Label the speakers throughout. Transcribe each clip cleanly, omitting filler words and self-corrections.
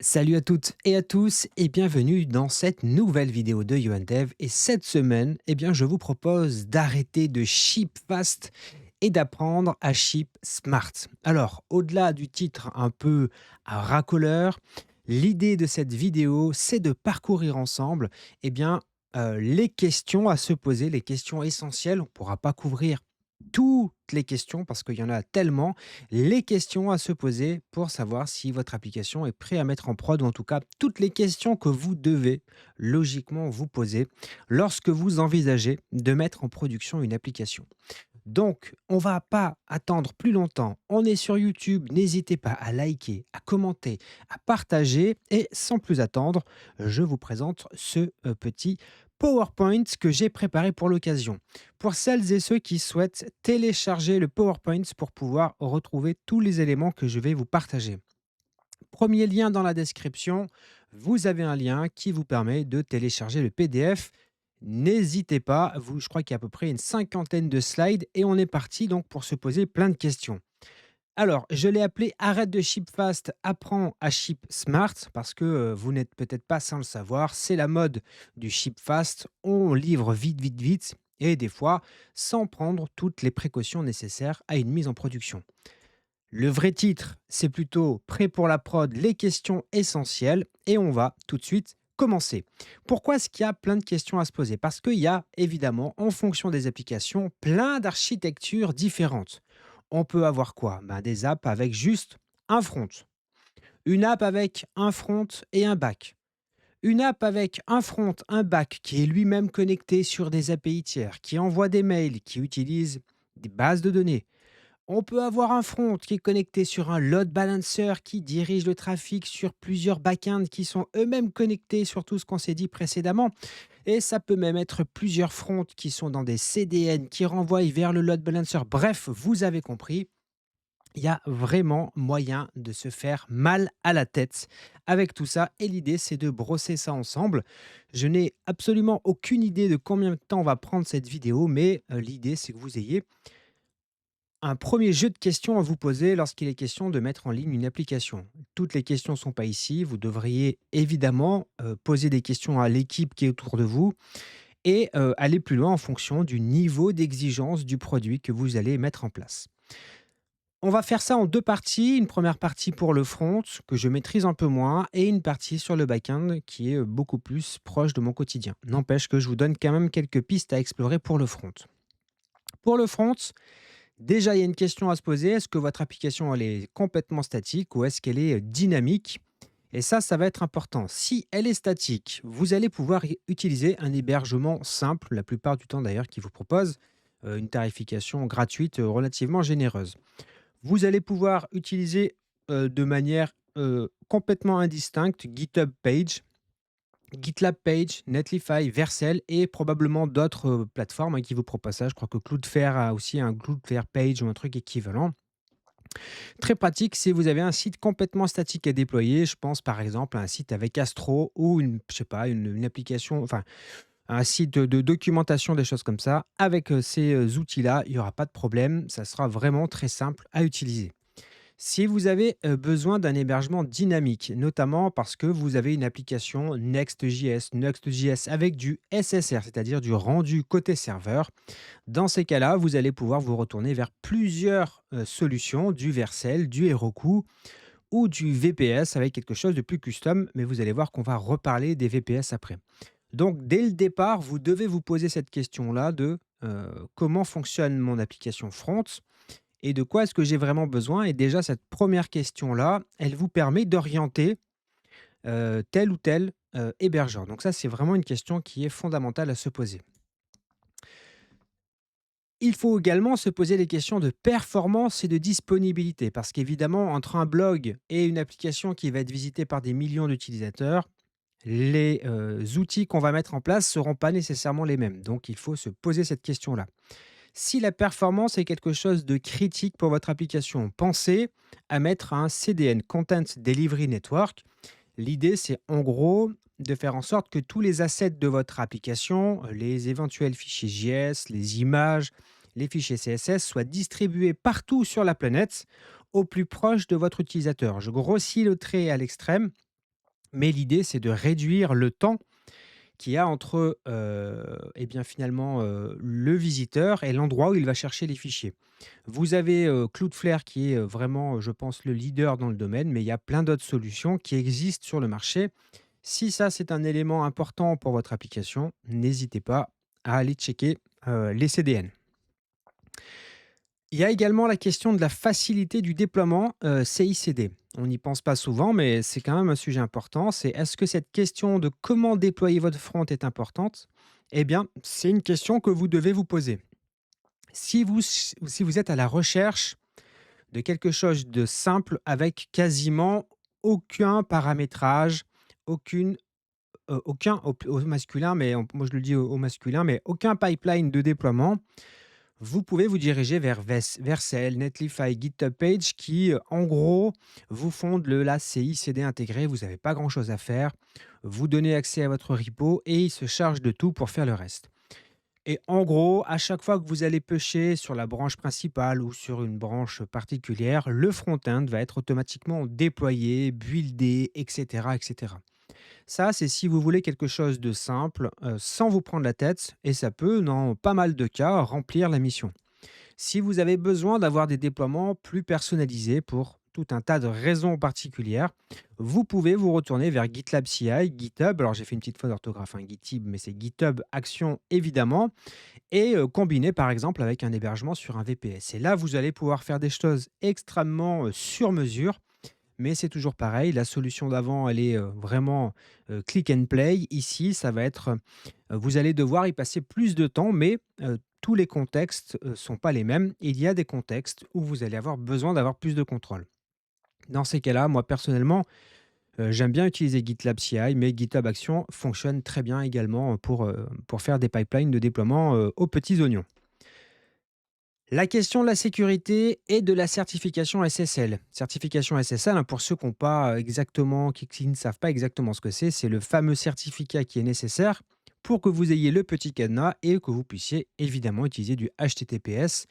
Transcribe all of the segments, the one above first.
Speaker 1: Salut à toutes et à tous et bienvenue dans cette nouvelle vidéo de YouNdev. Et cette semaine, je vous propose d'arrêter de ship fast et d'apprendre à ship smart. Alors, au-delà du titre un peu racoleur, l'idée de cette vidéo, c'est de parcourir ensemble les questions à se poser, les questions essentielles. On ne pourra pas couvrir toutes les questions parce qu'il y en a tellement, les questions à se poser pour savoir si votre application est prête à mettre en prod, ou en tout cas toutes les questions que vous devez logiquement vous poser lorsque vous envisagez de mettre en production une application. Donc, on va pas attendre plus longtemps. On est sur YouTube. N'hésitez pas à liker, à commenter, à partager. Et sans plus attendre, je vous présente ce petit PowerPoint que j'ai préparé pour l'occasion. Pour celles et ceux qui souhaitent télécharger le PowerPoint pour pouvoir retrouver tous les éléments que je vais vous partager. Premier lien dans la description, vous avez un lien qui vous permet de télécharger le PDF. N'hésitez pas, je crois qu'il y a à peu près une cinquantaine de slides et on est parti donc pour se poser plein de questions. Alors, je l'ai appelé Arrête de ship fast, apprends à ship smart parce que vous n'êtes peut-être pas sans le savoir, c'est la mode du ship fast. On livre vite, vite, vite et des fois sans prendre toutes les précautions nécessaires à une mise en production. Le vrai titre, c'est plutôt Prêt pour la prod, les questions essentielles. Et on va tout de suite commencer. Pourquoi est-ce qu'il y a plein de questions à se poser? Parce qu'il y a évidemment, en fonction des applications, plein d'architectures différentes. On peut avoir quoi? Des apps avec juste un front, une app avec un front et un back, une app avec un front, un back qui est lui-même connecté sur des API tiers, qui envoie des mails, qui utilise des bases de données. On peut avoir un front qui est connecté sur un load balancer qui dirige le trafic sur plusieurs backends qui sont eux-mêmes connectés sur tout ce qu'on s'est dit précédemment. Et ça peut même être plusieurs fronts qui sont dans des CDN qui renvoient vers le load balancer. Bref, vous avez compris, il y a vraiment moyen de se faire mal à la tête avec tout ça. Et l'idée, c'est de brosser ça ensemble. Je n'ai absolument aucune idée de combien de temps on va prendre cette vidéo, mais l'idée, c'est que vous ayez un premier jeu de questions à vous poser lorsqu'il est question de mettre en ligne une application. Toutes les questions ne sont pas ici. Vous devriez évidemment poser des questions à l'équipe qui est autour de vous et aller plus loin en fonction du niveau d'exigence du produit que vous allez mettre en place. On va faire ça en deux parties. Une première partie pour le front, que je maîtrise un peu moins, et une partie sur le back-end qui est beaucoup plus proche de mon quotidien. N'empêche que je vous donne quand même quelques pistes à explorer pour le front. Pour le front, déjà, il y a une question à se poser. Est-ce que votre application, elle est complètement statique ou est-ce qu'elle est dynamique? Et ça va être important. Si elle est statique, vous allez pouvoir utiliser un hébergement simple, la plupart du temps d'ailleurs, qui vous propose une tarification gratuite relativement généreuse. Vous allez pouvoir utiliser de manière complètement indistincte GitHub Page, GitLab Page, Netlify, Vercel et probablement d'autres plateformes qui vous proposent ça. Je crois que Cloudflare a aussi un Cloudflare Page ou un truc équivalent. Très pratique si vous avez un site complètement statique à déployer. Je pense par exemple à un site avec Astro ou je sais pas, une application, enfin un site de documentation, des choses comme ça. Avec ces outils-là, il n'y aura pas de problème. Ça sera vraiment très simple à utiliser. Si vous avez besoin d'un hébergement dynamique, notamment parce que vous avez une application Next.js avec du SSR, c'est-à-dire du rendu côté serveur, dans ces cas-là, vous allez pouvoir vous retourner vers plusieurs solutions, du Vercel, du Heroku ou du VPS avec quelque chose de plus custom, mais vous allez voir qu'on va reparler des VPS après. Donc, dès le départ, vous devez vous poser cette question-là de comment fonctionne mon application front et de quoi est-ce que j'ai vraiment besoin. Et déjà, cette première question-là, elle vous permet d'orienter tel ou tel hébergeur. Donc ça, c'est vraiment une question qui est fondamentale à se poser. Il faut également se poser les questions de performance et de disponibilité, parce qu'évidemment, entre un blog et une application qui va être visitée par des millions d'utilisateurs, les outils qu'on va mettre en place ne seront pas nécessairement les mêmes. Donc, il faut se poser cette question-là. Si la performance est quelque chose de critique pour votre application, pensez à mettre un CDN, Content Delivery Network. L'idée, c'est en gros de faire en sorte que tous les assets de votre application, les éventuels fichiers JS, les images, les fichiers CSS soient distribués partout sur la planète au plus proche de votre utilisateur. Je grossis le trait à l'extrême. Mais l'idée, c'est de réduire le temps qu'il y a entre, et bien, finalement, le visiteur et l'endroit où il va chercher les fichiers. Vous avez, Cloudflare qui est, vraiment, je pense, le leader dans le domaine, mais il y a plein d'autres solutions qui existent sur le marché. Si ça, c'est un élément important pour votre application, n'hésitez pas à aller checker, les CDN. Il y a également la question de la facilité du déploiement, CI/CD. On n'y pense pas souvent, mais c'est quand même un sujet important. C'est est-ce que cette question de comment déployer votre front est importante? Eh bien, c'est une question que vous devez vous poser. Si vous êtes à la recherche de quelque chose de simple avec quasiment aucun paramétrage, aucune, aucun au masculin, mais moi je le dis au masculin, mais aucun pipeline de déploiement, vous pouvez vous diriger vers Vercel, Netlify, GitHub Page qui, en gros, vous font de la CI/CD intégrée. Vous n'avez pas grand-chose à faire. Vous donnez accès à votre repo et ils se chargent de tout pour faire le reste. Et en gros, à chaque fois que vous allez pêcher sur la branche principale ou sur une branche particulière, le front-end va être automatiquement déployé, buildé, etc., etc. Ça, c'est si vous voulez quelque chose de simple, sans vous prendre la tête et ça peut, dans pas mal de cas, remplir la mission. Si vous avez besoin d'avoir des déploiements plus personnalisés pour tout un tas de raisons particulières, vous pouvez vous retourner vers GitLab CI, GitHub. Alors j'ai fait une petite faute d'orthographe, hein, GitHub, mais c'est GitHub Action évidemment, et combiner par exemple avec un hébergement sur un VPS. Et là, vous allez pouvoir faire des choses extrêmement sur mesure, mais c'est toujours pareil, la solution d'avant, elle est, vraiment, click and play. Ici, ça va être, vous allez devoir y passer plus de temps, mais tous les contextes, sont pas les mêmes. Il y a des contextes où vous allez avoir besoin d'avoir plus de contrôle. Dans ces cas-là, moi personnellement, j'aime bien utiliser GitLab CI, mais GitHub Action fonctionne très bien également, pour faire des pipelines de déploiement, aux petits oignons. La question de la sécurité et de la certification SSL. Certification SSL, hein, pour ceux qui ont pas exactement, qui ne savent pas exactement ce que c'est le fameux certificat qui est nécessaire pour que vous ayez le petit cadenas et que vous puissiez évidemment utiliser du HTTPS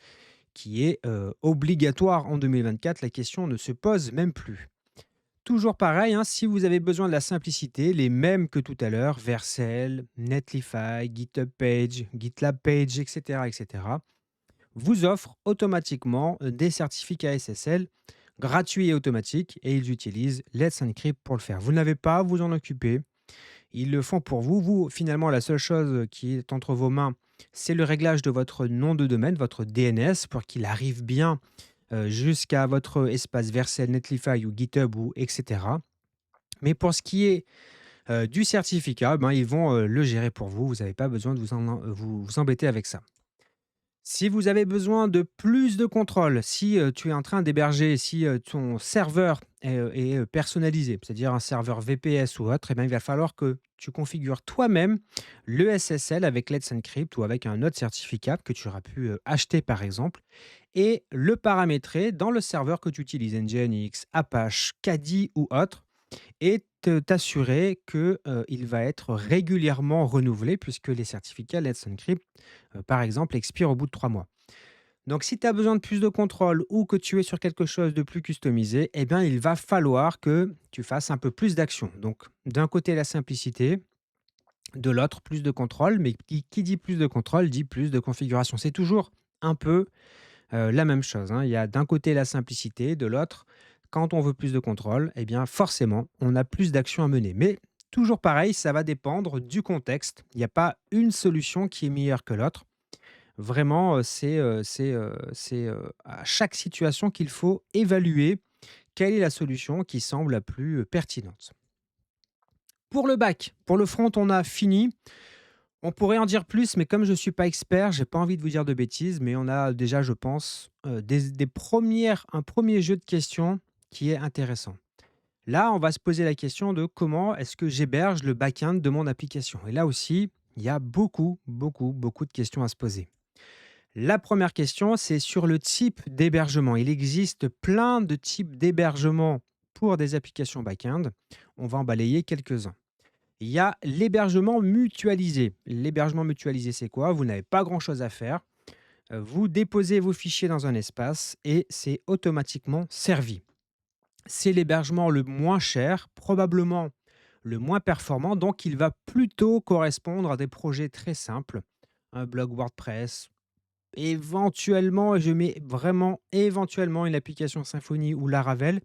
Speaker 1: qui est obligatoire en 2024. La question ne se pose même plus. Toujours pareil, hein, si vous avez besoin de la simplicité, les mêmes que tout à l'heure, Vercel, Netlify, GitHub Page, GitLab Page, etc., etc., vous offrent automatiquement des certificats SSL gratuits et automatiques et ils utilisent Let's Encrypt pour le faire. Vous n'avez pas à vous en occuper. Ils le font pour vous. Vous, finalement, la seule chose qui est entre vos mains, c'est le réglage de votre nom de domaine, votre DNS, pour qu'il arrive bien jusqu'à votre espace Vercel, Netlify ou GitHub ou etc. Mais pour ce qui est du certificat, ben, ils vont le gérer pour vous. Vous n'avez pas besoin de vous embêter avec ça. Si vous avez besoin de plus de contrôle, si, tu es en train d'héberger, si, ton serveur est personnalisé, c'est-à-dire un serveur VPS ou autre, eh bien, il va falloir que tu configures toi-même le SSL avec Let's Encrypt ou avec un autre certificat que tu auras pu, acheter par exemple et le paramétrer dans le serveur que tu utilises, NGINX, Apache, Kadi ou autre et t'assurer que, il va être régulièrement renouvelé puisque les certificats Let's Encrypt, par exemple, expirent au bout de 3 mois. Donc si tu as besoin de plus de contrôle ou que tu es sur quelque chose de plus customisé, eh bien, il va falloir que tu fasses un peu plus d'action. Donc d'un côté, la simplicité, de l'autre, plus de contrôle, mais qui dit plus de contrôle dit plus de configuration. C'est toujours un peu la même chose, hein. Il y a d'un côté la simplicité, de l'autre, quand on veut plus de contrôle, eh bien forcément, on a plus d'actions à mener. Mais toujours pareil, ça va dépendre du contexte. Il n'y a pas une solution qui est meilleure que l'autre. Vraiment, c'est à chaque situation qu'il faut évaluer quelle est la solution qui semble la plus pertinente. Pour le back, pour le front, on a fini. On pourrait en dire plus, mais comme je ne suis pas expert, j'ai pas envie de vous dire de bêtises, mais on a déjà, je pense, un premier jeu de questions qui est intéressant. Là, on va se poser la question de comment est-ce que j'héberge le back-end de mon application. Et là aussi, il y a beaucoup, beaucoup, beaucoup de questions à se poser. La première question, c'est sur le type d'hébergement. Il existe plein de types d'hébergement pour des applications back-end. On va en balayer quelques-uns. Il y a l'hébergement mutualisé. L'hébergement mutualisé, c'est quoi? Vous n'avez pas grand-chose à faire. Vous déposez vos fichiers dans un espace et c'est automatiquement servi. C'est l'hébergement le moins cher, probablement le moins performant, donc il va plutôt correspondre à des projets très simples, un blog WordPress, éventuellement, et je mets vraiment éventuellement une application Symfony ou Laravel,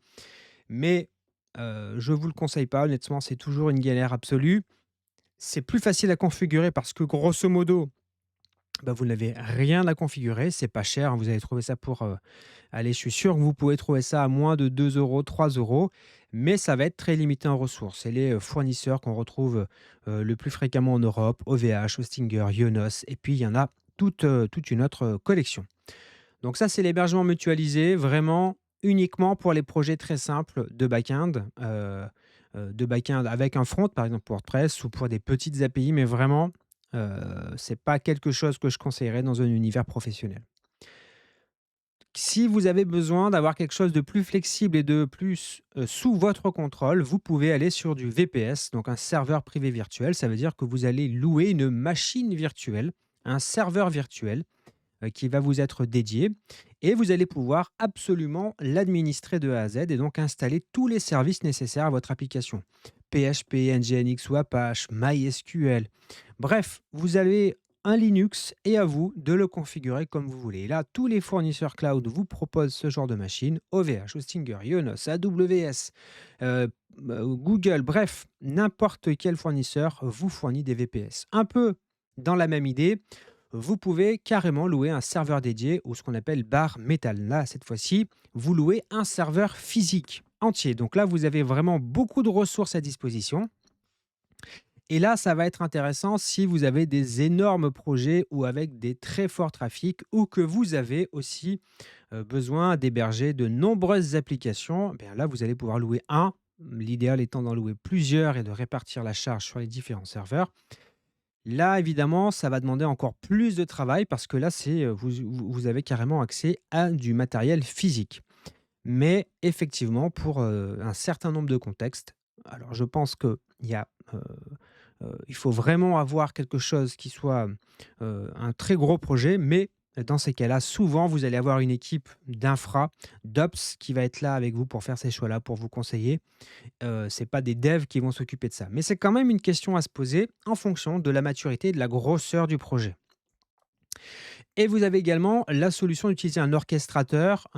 Speaker 1: mais je vous le conseille pas honnêtement, c'est toujours une galère absolue. C'est plus facile à configurer parce que grosso modo, bah, vous n'avez rien à configurer, c'est pas cher, hein, vous allez trouver ça pour, allez, je suis sûr que vous pouvez trouver ça à moins de 2 €, 3 €, mais ça va être très limité en ressources. C'est les, fournisseurs qu'on retrouve, le plus fréquemment en Europe, OVH, Hostinger, Ionos et puis il y en a toute une autre, collection. Donc ça, c'est l'hébergement mutualisé, vraiment uniquement pour les projets très simples de back-end avec un front, par exemple pour WordPress ou pour des petites API, mais vraiment, c'est pas quelque chose que je conseillerais dans un univers professionnel. Si vous avez besoin d'avoir quelque chose de plus flexible et de plus, sous votre contrôle, vous pouvez aller sur du VPS, donc un serveur privé virtuel. Ça veut dire que vous allez louer une machine virtuelle, un serveur virtuel qui va vous être dédié et vous allez pouvoir absolument l'administrer de A à Z et donc installer tous les services nécessaires à votre application. PHP, NGINX ou Apache, MySQL. Bref, vous avez un Linux et à vous de le configurer comme vous voulez. Et là, tous les fournisseurs cloud vous proposent ce genre de machine. OVH, Hostinger, Ionos, AWS, Google, bref, n'importe quel fournisseur vous fournit des VPS. Un peu dans la même idée, vous pouvez carrément louer un serveur dédié ou ce qu'on appelle bare metal. Là, cette fois-ci, vous louez un serveur physique entier. Donc là, vous avez vraiment beaucoup de ressources à disposition. Et là, ça va être intéressant si vous avez des énormes projets ou avec des très forts trafics ou que vous avez aussi besoin d'héberger de nombreuses applications. Eh bien là, vous allez pouvoir louer un. L'idéal étant d'en louer plusieurs et de répartir la charge sur les différents serveurs. Là, évidemment, ça va demander encore plus de travail parce que là, vous avez carrément accès à du matériel physique. Mais effectivement, pour, un certain nombre de contextes, alors je pense qu'il y a, il faut vraiment avoir quelque chose qui soit, un très gros projet, mais dans ces cas-là, souvent, vous allez avoir une équipe d'infra, d'ops qui va être là avec vous pour faire ces choix-là, pour vous conseiller. C'est pas des devs qui vont s'occuper de ça. Mais c'est quand même une question à se poser en fonction de la maturité et de la grosseur du projet. Et vous avez également la solution d'utiliser un orchestrateur,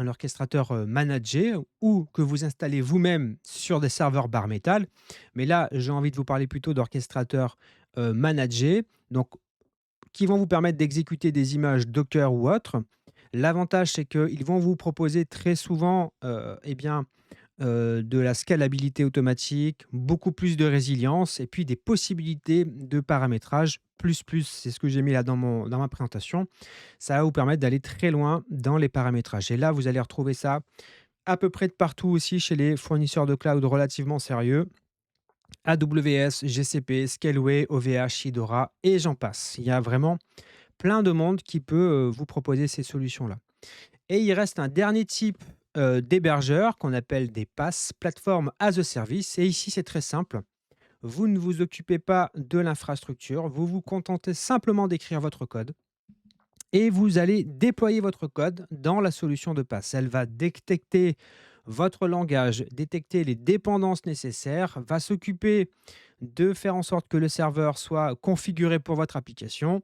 Speaker 1: managé ou que vous installez vous-même sur des serveurs bare metal. Mais là, j'ai envie de vous parler plutôt d'orchestrateurs, managés, donc qui vont vous permettre d'exécuter des images Docker ou autres. L'avantage, c'est qu'ils vont vous proposer très souvent, eh bien, de la scalabilité automatique, beaucoup plus de résilience et puis des possibilités de paramétrage plus, plus. C'est ce que j'ai mis là dans ma présentation. Ça va vous permettre d'aller très loin dans les paramétrages et là, vous allez retrouver ça à peu près de partout aussi chez les fournisseurs de cloud relativement sérieux. AWS, GCP, Scaleway, OVH, Idora et j'en passe. Il y a vraiment plein de monde qui peut, vous proposer ces solutions-là. Et il reste un dernier type, d'hébergeur qu'on appelle des PaaS, Platform as a Service et ici, c'est très simple. Vous ne vous occupez pas de l'infrastructure, vous vous contentez simplement d'écrire votre code et vous allez déployer votre code dans la solution de PaaS. Elle va détecter votre langage, détecter les dépendances nécessaires, va s'occuper de faire en sorte que le serveur soit configuré pour votre application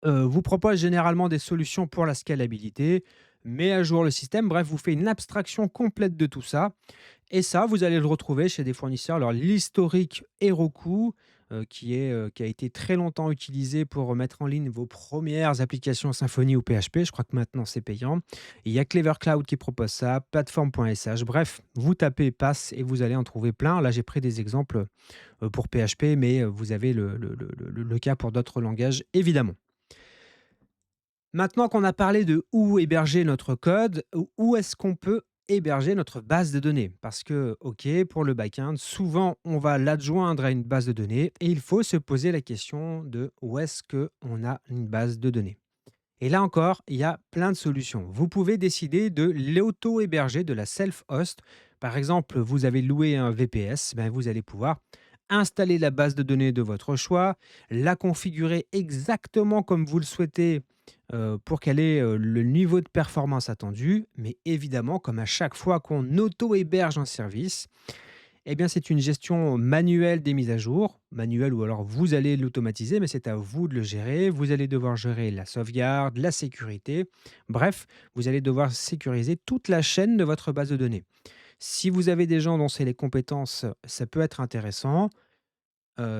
Speaker 1: vous propose généralement des solutions pour la scalabilité, met à jour le système, bref, vous fait une abstraction complète de tout ça. Et ça, vous allez le retrouver chez des fournisseurs. Alors, l'historique Heroku, qui a été très longtemps utilisé pour mettre en ligne vos premières applications Symfony ou PHP. Je crois que maintenant, c'est payant. Il y a Clever Cloud qui propose ça, Platform.sh. Bref, vous tapez PaaS et vous allez en trouver plein. Là, j'ai pris des exemples pour PHP, mais vous avez le cas pour d'autres langages, évidemment. Maintenant qu'on a parlé de où héberger notre code, où est-ce qu'on peut héberger notre base de données? Parce que, OK, pour le back-end, souvent, on va l'adjoindre à une base de données et il faut se poser la question de où est-ce qu'on a une base de données? Et là encore, il y a plein de solutions. Vous pouvez décider de l'auto-héberger, de la self-host. Par exemple, vous avez loué un VPS, ben vous allez pouvoir installer la base de données de votre choix, la configurer exactement comme vous le souhaitez pour qu'elle ait le niveau de performance attendu. Mais évidemment, comme à chaque fois qu'on auto-héberge un service, Eh bien, c'est une gestion manuelle des mises à jour, manuelle ou alors vous allez l'automatiser, mais c'est à vous de le gérer. Vous allez devoir gérer la sauvegarde, la sécurité. Bref, vous allez devoir sécuriser toute la chaîne de votre base de données. Si vous avez des gens dont c'est les compétences, ça peut être intéressant.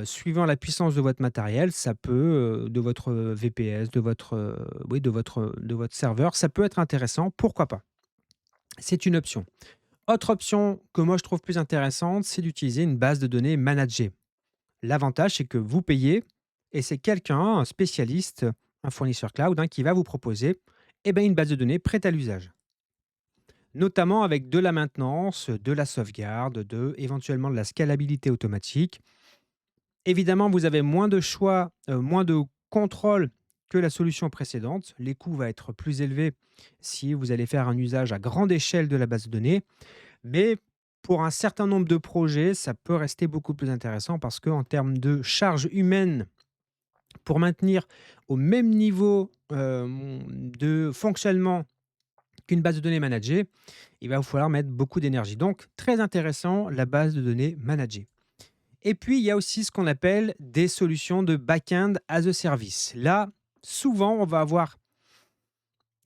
Speaker 1: Suivant la puissance de votre matériel, ça peut, de votre VPS, de votre, oui, de votre serveur, ça peut être intéressant, pourquoi pas? C'est une option. Autre option que moi je trouve plus intéressante, c'est d'utiliser une base de données managée. L'avantage, c'est que vous payez et c'est quelqu'un, un spécialiste, un fournisseur cloud, hein, qui va vous proposer, eh ben, une base de données prête à l'usage. Notamment avec de la maintenance, de la sauvegarde, éventuellement de la scalabilité automatique. Évidemment, vous avez moins de choix, moins de contrôle que la solution précédente. Les coûts vont être plus élevés si vous allez faire un usage à grande échelle de la base de données. Mais pour un certain nombre de projets, ça peut rester beaucoup plus intéressant parce qu'en termes de charge humaine, pour maintenir au même niveau de fonctionnement qu'une base de données managée, il va vous falloir mettre beaucoup d'énergie. Donc, très intéressant, la base de données managée. Et puis, il y a aussi ce qu'on appelle des solutions de back-end as a service. Là, souvent, on va avoir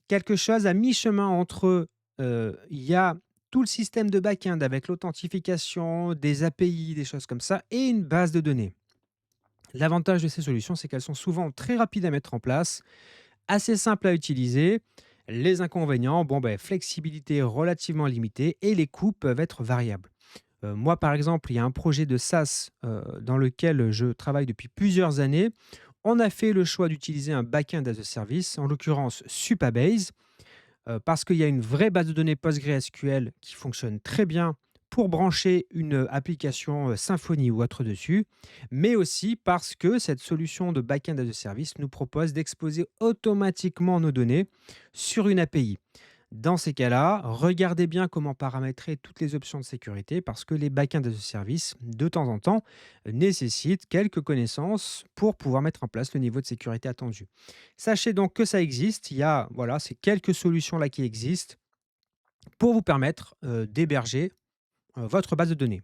Speaker 1: quelque chose à mi-chemin entre, il y a tout le système de back-end avec l'authentification, des API, des choses comme ça et une base de données. L'avantage de ces solutions, c'est qu'elles sont souvent très rapides à mettre en place, assez simples à utiliser. Les inconvénients, bon, ben, flexibilité relativement limitée et les coûts peuvent être variables. Moi, par exemple, il y a un projet de SaaS, dans lequel je travaille depuis plusieurs années. On a fait le choix d'utiliser un back-end as a service, en l'occurrence Supabase. Parce qu'il y a une vraie base de données PostgreSQL qui fonctionne très bien pour brancher une application, Symfony ou autre dessus, mais aussi parce que cette solution de back-end as a service nous propose d'exposer automatiquement nos données sur une API. Dans ces cas-là, regardez bien comment paramétrer toutes les options de sécurité parce que les backends as a service, de temps en temps, nécessitent quelques connaissances pour pouvoir mettre en place le niveau de sécurité attendu. Sachez donc que ça existe. Il y a voilà, ces quelques solutions là qui existent pour vous permettre d'héberger votre base de données.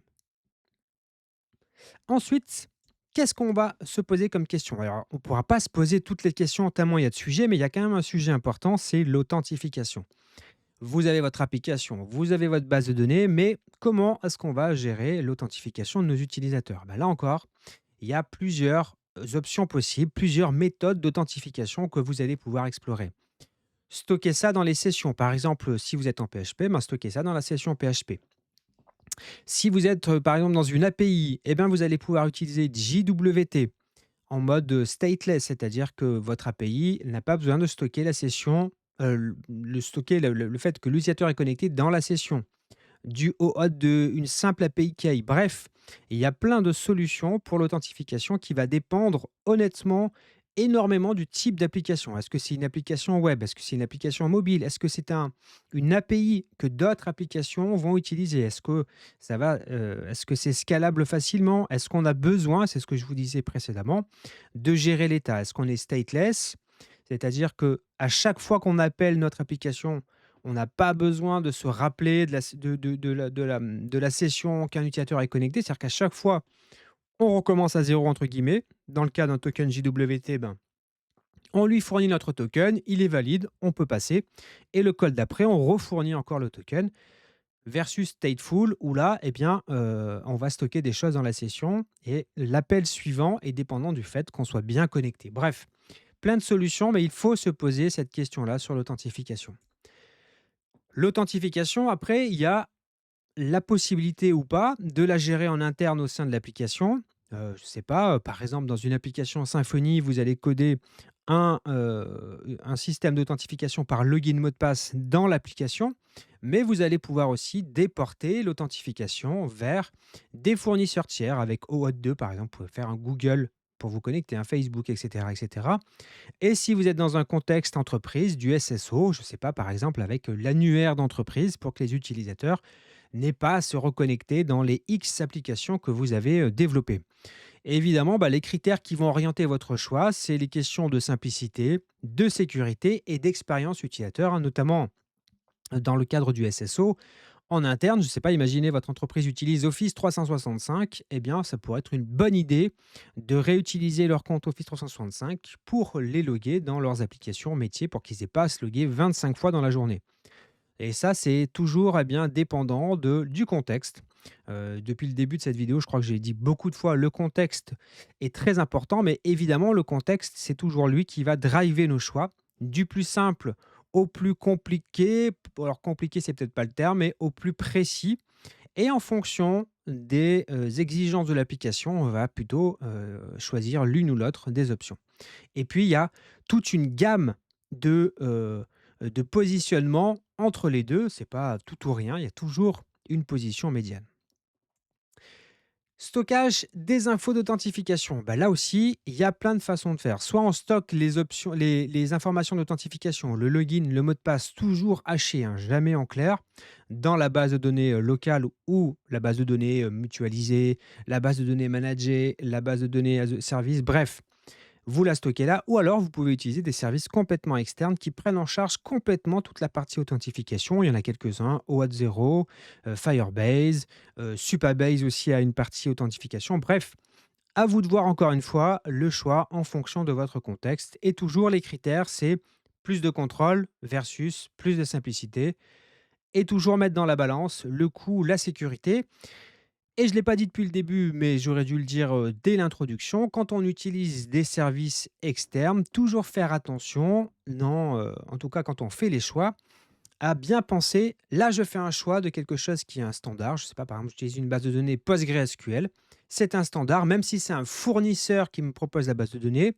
Speaker 1: Ensuite, qu'est-ce qu'on va se poser comme question? Alors, on ne pourra pas se poser toutes les questions tellement il y a de sujets, mais il y a quand même un sujet important, c'est l'authentification. Vous avez votre application, vous avez votre base de données, mais comment est-ce qu'on va gérer l'authentification de nos utilisateurs? Ben là encore, il y a plusieurs options possibles, plusieurs méthodes d'authentification que vous allez pouvoir explorer. Stocker ça dans les sessions. Par exemple, si vous êtes en PHP, ben stockez ça dans la session PHP. Si vous êtes, par exemple, dans une API, eh ben, vous allez pouvoir utiliser JWT en mode stateless, c'est-à-dire que votre API n'a pas besoin de stocker la session, le stocker le fait que l'utilisateur est connecté dans la session, dû au hot d'une simple API key. Bref, il y a plein de solutions pour l'authentification qui va dépendre honnêtement énormément du type d'application. Est-ce que c'est une application web? Est-ce que c'est une application mobile? Est-ce que c'est une API que d'autres applications vont utiliser? Est-ce que c'est scalable facilement? Est-ce qu'on a besoin, c'est ce que je vous disais précédemment, de gérer l'état? Est-ce qu'on est stateless? C'est-à-dire que à chaque fois qu'on appelle notre application, on n'a pas besoin de se rappeler de la session qu'un utilisateur est connecté. C'est-à-dire qu'à chaque fois, on recommence à zéro entre guillemets. Dans le cas d'un token JWT, ben, on lui fournit notre token, il est valide, on peut passer. Et le call d'après, on refournit encore le token versus stateful où là, eh bien, on va stocker des choses dans la session et l'appel suivant est dépendant du fait qu'on soit bien connecté. Bref, plein de solutions, mais il faut se poser cette question-là sur l'authentification. L'authentification, après, il y a la possibilité ou pas de la gérer en interne au sein de l'application. Je ne sais pas, par exemple, dans une application Symfony, vous allez coder un système d'authentification par login mot de passe dans l'application, mais vous allez pouvoir aussi déporter l'authentification vers des fournisseurs tiers avec OAuth 2, par exemple. Vous pouvez faire un Google pour vous connecter, un Facebook, etc., etc. Et si vous êtes dans un contexte entreprise, du SSO, je ne sais pas, par exemple, avec l'annuaire d'entreprise pour que les utilisateurs n'aient pas à se reconnecter dans les X applications que vous avez développées. Et évidemment, bah, les critères qui vont orienter votre choix, c'est les questions de simplicité, de sécurité et d'expérience utilisateur, hein, notamment dans le cadre du SSO. En interne, je ne sais pas, imaginez votre entreprise utilise Office 365, eh bien, ça pourrait être une bonne idée de réutiliser leur compte Office 365 pour les loguer dans leurs applications métiers pour qu'ils aient pas à se loguer 25 fois dans la journée. Et ça, c'est toujours, eh bien, dépendant du contexte. Depuis le début de cette vidéo, je crois que j'ai dit beaucoup de fois, le contexte est très important, mais évidemment, le contexte, c'est toujours lui qui va driver nos choix, du plus simple au plus compliqué. Alors compliqué, c'est peut-être pas le terme, mais au plus précis. Et en fonction des exigences de l'application, on va plutôt choisir l'une ou l'autre des options. Et puis, il y a toute une gamme de positionnement entre les 2. C'est pas tout ou rien, il y a toujours une position médiane. Stockage des infos d'authentification. Bah, là aussi, il y a plein de façons de faire. Soit on stocke les options, les informations d'authentification, le login, le mot de passe, toujours haché, hein, jamais en clair, dans la base de données locale ou la base de données mutualisée, la base de données managée, la base de données as a service, bref, vous la stockez là ou alors vous pouvez utiliser des services complètement externes qui prennent en charge complètement toute la partie authentification. Il y en a quelques-uns, OAuth0, Firebase, Supabase aussi a une partie authentification. Bref, à vous de voir encore une fois le choix en fonction de votre contexte. Et toujours les critères, c'est plus de contrôle versus plus de simplicité. Et toujours mettre dans la balance le coût, la sécurité. Et je ne l'ai pas dit depuis le début, mais j'aurais dû le dire, dès l'introduction, quand on utilise des services externes, toujours faire attention, non, en tout cas quand on fait les choix, à bien penser, là je fais un choix de quelque chose qui est un standard, je ne sais pas, par exemple, j'utilise une base de données PostgreSQL, c'est un standard, même si c'est un fournisseur qui me propose la base de données,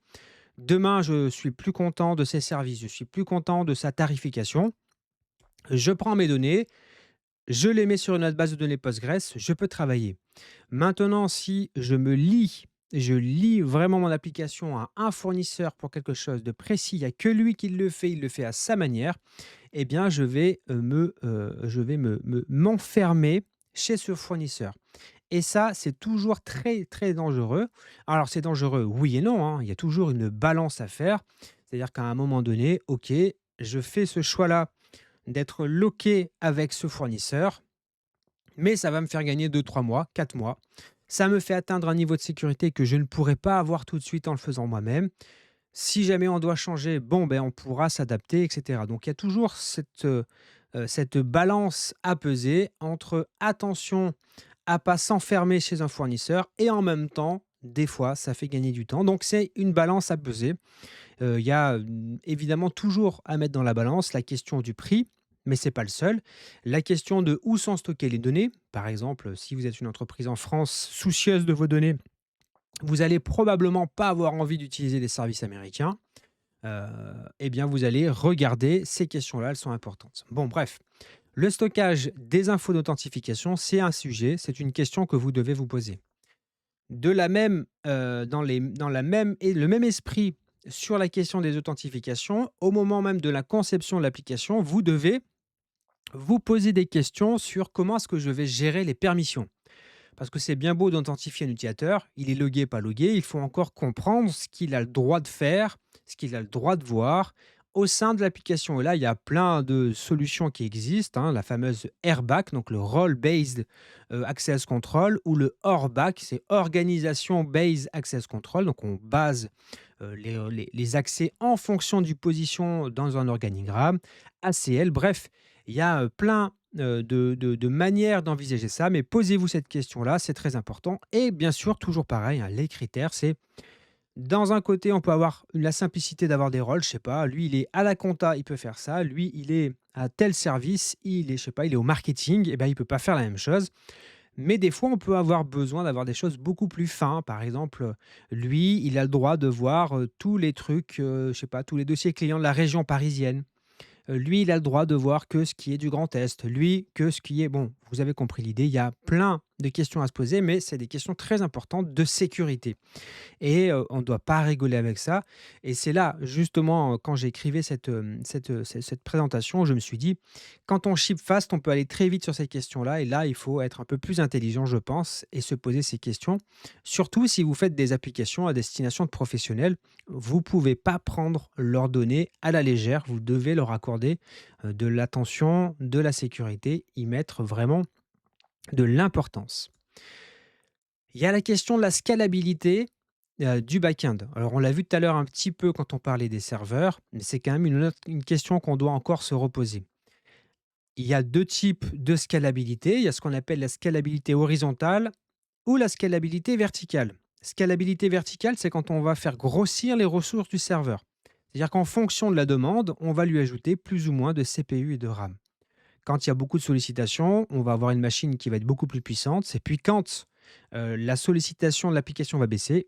Speaker 1: demain je suis plus content de ses services, je suis plus content de sa tarification, je prends mes données, je les mets sur une autre base de données Postgres, je peux travailler. Maintenant, si je lie vraiment mon application à un fournisseur pour quelque chose de précis, il y a que lui qui le fait, il le fait à sa manière, eh bien, je vais m'enfermer chez ce fournisseur. Et ça, c'est toujours très, très dangereux. Alors, c'est dangereux, oui et non, hein, il y a toujours une balance à faire. C'est-à-dire qu'à un moment donné, OK, je fais ce choix-là d'être loqué avec ce fournisseur, mais ça va me faire gagner 2, 3 mois, 4 mois. Ça me fait atteindre un niveau de sécurité que je ne pourrais pas avoir tout de suite en le faisant moi-même. Si jamais on doit changer, bon, ben, on pourra s'adapter, et cetera. Donc il y a toujours cette balance à peser entre attention à pas s'enfermer chez un fournisseur et en même temps, des fois, ça fait gagner du temps. Donc c'est une balance à peser. Il y a, évidemment toujours à mettre dans la balance la question du prix, mais c'est pas le seul. La question de où sont stockées les données. Par exemple, si vous êtes une entreprise en France soucieuse de vos données, vous allez probablement pas avoir envie d'utiliser des services américains. Heu, eh bien, vous allez regarder ces questions-là, elles sont importantes. Bon, bref, le stockage des infos d'authentification, c'est un sujet, c'est une question que vous devez vous poser. De la même, dans la même et le même esprit sur la question des authentifications, au moment même de la conception de l'application, vous devez vous poser des questions sur comment est-ce que je vais gérer les permissions. Parce que c'est bien beau d'authentifier un utilisateur, il est logué, pas logué, il faut encore comprendre ce qu'il a le droit de faire, ce qu'il a le droit de voir au sein de l'application. Et là, il y a plein de solutions qui existent, hein, la fameuse RBAC, donc le Role Based Access Control, ou le ORBAC, c'est Organisation Based Access Control, donc on base les accès en fonction du position dans un organigramme, ACL, bref, il y a plein de manières d'envisager ça, mais posez-vous cette question-là, c'est très important. Et bien sûr, toujours pareil, hein, les critères, c'est dans un côté, on peut avoir la simplicité d'avoir des rôles, je sais pas, lui, il est à la compta, il peut faire ça, lui, il est à tel service, il est, je sais pas, il est au marketing, et ben, il peut pas faire la même chose. Mais des fois, on peut avoir besoin d'avoir des choses beaucoup plus fins. Par exemple, lui, il a le droit de voir tous les trucs, je sais pas, tous les dossiers clients de la région parisienne. Lui, il a le droit de voir que ce qui est du Grand Est. Lui, que ce qui est bon, vous avez compris l'idée, il y a plein de questions à se poser, mais c'est des questions très importantes de sécurité. Et on ne doit pas rigoler avec ça. Et c'est là, justement, quand j'écrivais cette présentation, je me suis dit: «Quand on ship fast, on peut aller très vite sur ces questions-là» et là, il faut être un peu plus intelligent, je pense et se poser ces questions. Surtout si vous faites des applications à destination de professionnels, vous pouvez pas prendre leurs données à la légère. Vous devez leur accorder, de l'attention, de la sécurité, y mettre vraiment de l'importance. Il y a la question de la scalabilité, du back-end. Alors on l'a vu tout à l'heure un petit peu quand on parlait des serveurs, mais c'est quand même une question qu'on doit encore se reposer. Il y a 2 types de scalabilité. Il y a ce qu'on appelle la scalabilité horizontale ou la scalabilité verticale. Scalabilité verticale, c'est quand on va faire grossir les ressources du serveur. C'est-à-dire qu'en fonction de la demande, on va lui ajouter plus ou moins de CPU et de RAM. Quand il y a beaucoup de sollicitations, on va avoir une machine qui va être beaucoup plus puissante. Et puis quand la sollicitation de l'application va baisser,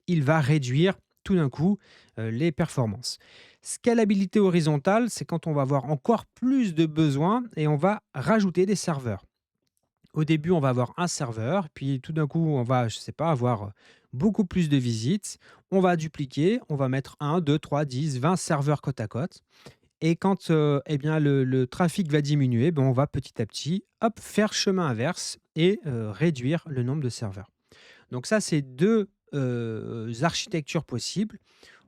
Speaker 1: il va réduire tout d'un coup les performances. Scalabilité horizontale, c'est quand on va avoir encore plus de besoins et on va rajouter des serveurs. Au début, on va avoir un serveur, puis tout d'un coup, on va, je sais pas, avoir beaucoup plus de visites. On va dupliquer, on va mettre un, 2, 3, 10, 20 serveurs côte à côte. Et quand, eh bien, le trafic va diminuer, ben, on va petit à petit, hop, faire chemin inverse et réduire le nombre de serveurs. Donc ça, c'est 2 architectures possibles,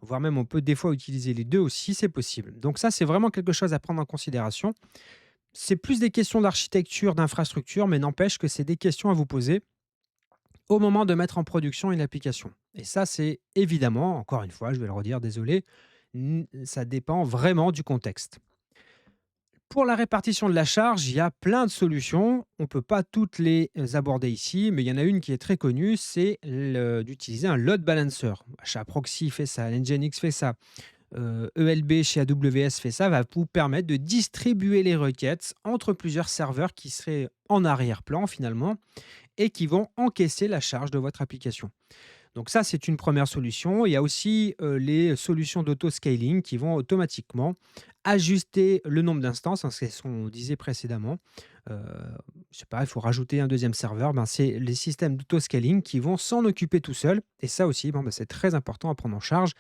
Speaker 1: voire même on peut des fois utiliser les 2 aussi, c'est possible. Donc ça, c'est vraiment quelque chose à prendre en considération. C'est plus des questions d'architecture, d'infrastructure, mais n'empêche que c'est des questions à vous poser au moment de mettre en production une application. Et ça, c'est évidemment, encore une fois, je vais le redire, désolé, ça dépend vraiment du contexte. Pour la répartition de la charge, il y a plein de solutions. On ne peut pas toutes les aborder ici, mais il y en a une qui est très connue, c'est d'utiliser un load balancer. Proxy fait ça, Nginx fait ça, ELB chez AWS fait ça, va vous permettre de distribuer les requêtes entre plusieurs serveurs qui seraient en arrière-plan finalement et qui vont encaisser la charge de votre application. Donc ça, c'est une première solution. Il y a aussi les solutions d'auto-scaling qui vont automatiquement ajuster le nombre d'instances, hein, c'est ce qu'on disait précédemment. Euh, je sais pas, il faut rajouter un deuxième serveur. Ben, c'est les systèmes d'auto-scaling qui vont s'en occuper tout seuls. Et ça aussi, bon, ben, c'est très important à prendre en charge.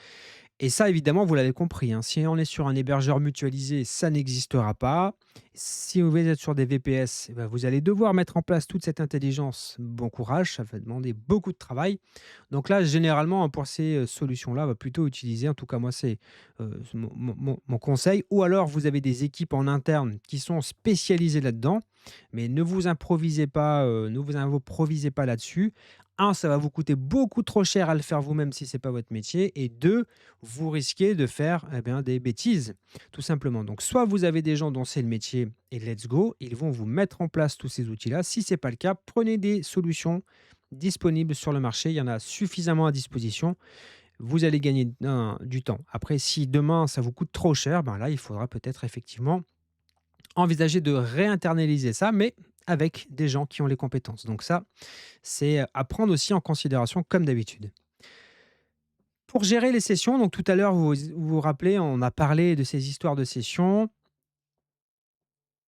Speaker 1: Et ça, évidemment, vous l'avez compris, hein, si on est sur un hébergeur mutualisé, ça n'existera pas. Si vous êtes sur des VPS, eh ben, vous allez devoir mettre en place toute cette intelligence. Bon courage, ça va demander beaucoup de travail. Donc là, généralement, hein, pour ces solutions-là, on va plutôt utiliser, en tout cas moi, c'est mon conseil. Ou alors, vous avez des équipes en interne qui sont spécialisées là-dedans, mais ne vous improvisez pas là-dessus. Un, ça va vous coûter beaucoup trop cher à le faire vous-même si c'est pas votre métier. Et deux, vous risquez de faire eh bien, des bêtises, tout simplement. Donc, soit vous avez des gens dont c'est le métier et let's go, ils vont vous mettre en place tous ces outils-là. Si ce n'est pas le cas, prenez des solutions disponibles sur le marché. Il y en a suffisamment à disposition. Vous allez gagner du temps. Après, si demain ça vous coûte trop cher, ben là, il faudra peut-être effectivement envisager de réinternaliser ça, mais avec des gens qui ont les compétences. Donc ça, c'est à prendre aussi en considération comme d'habitude. Pour gérer les sessions, donc tout à l'heure, vous rappelez, on a parlé de ces histoires de sessions.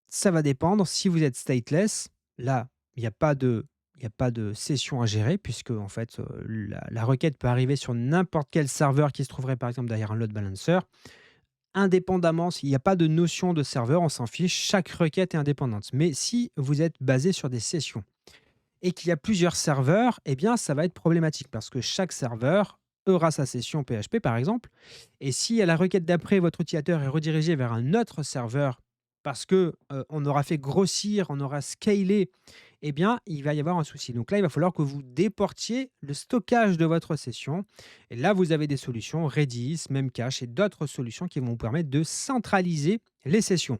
Speaker 1: Ça va dépendre. Si vous êtes stateless, là, il n'y a pas de, il y a pas de session à gérer puisque en fait, la requête peut arriver sur n'importe quel serveur qui se trouverait par exemple derrière un load balancer. Indépendamment, s'il n'y a pas de notion de serveur, on s'en fiche. Chaque requête est indépendante. Mais si vous êtes basé sur des sessions et qu'il y a plusieurs serveurs, eh bien, ça va être problématique parce que chaque serveur aura sa session PHP, par exemple. Et si à la requête d'après, votre utilisateur est redirigé vers un autre serveur parce que on aura fait grossir, on aura scalé, eh bien, il va y avoir un souci. Donc là, il va falloir que vous déportiez le stockage de votre session. Et là, vous avez des solutions, Redis, Memcache et d'autres solutions qui vont vous permettre de centraliser les sessions.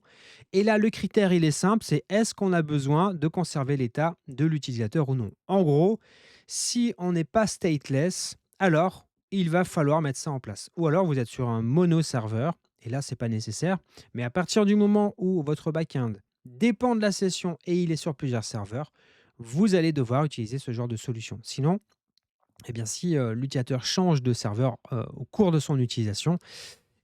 Speaker 1: Et là, le critère, il est simple, c'est est-ce qu'on a besoin de conserver l'état de l'utilisateur ou non. En gros, si on n'est pas stateless, alors il va falloir mettre ça en place. Ou alors vous êtes sur un mono-serveur, et là, c'est pas nécessaire. Mais à partir du moment où votre backend dépend de la session et il est sur plusieurs serveurs, vous allez devoir utiliser ce genre de solution. Sinon, eh bien, si l'utilisateur change de serveur au cours de son utilisation,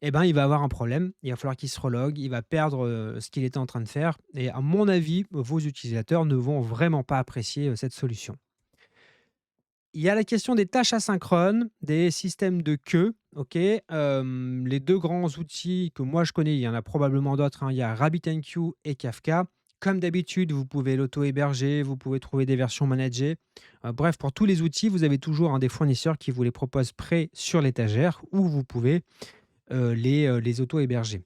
Speaker 1: eh ben, il va avoir un problème. Il va falloir qu'il se relogue, il va perdre, ce qu'il était en train de faire et à mon avis, vos utilisateurs ne vont vraiment pas apprécier, cette solution. Il y a la question des tâches asynchrones, des systèmes de queue, OK? Les 2 grands outils que moi je connais, il y en a probablement d'autres, hein, il y a RabbitMQ et Kafka. Comme d'habitude, vous pouvez l'auto-héberger, vous pouvez trouver des versions managées. Bref, pour tous les outils, vous avez toujours, hein, des fournisseurs qui vous les proposent prêts sur l'étagère ou vous pouvez, les auto-héberger.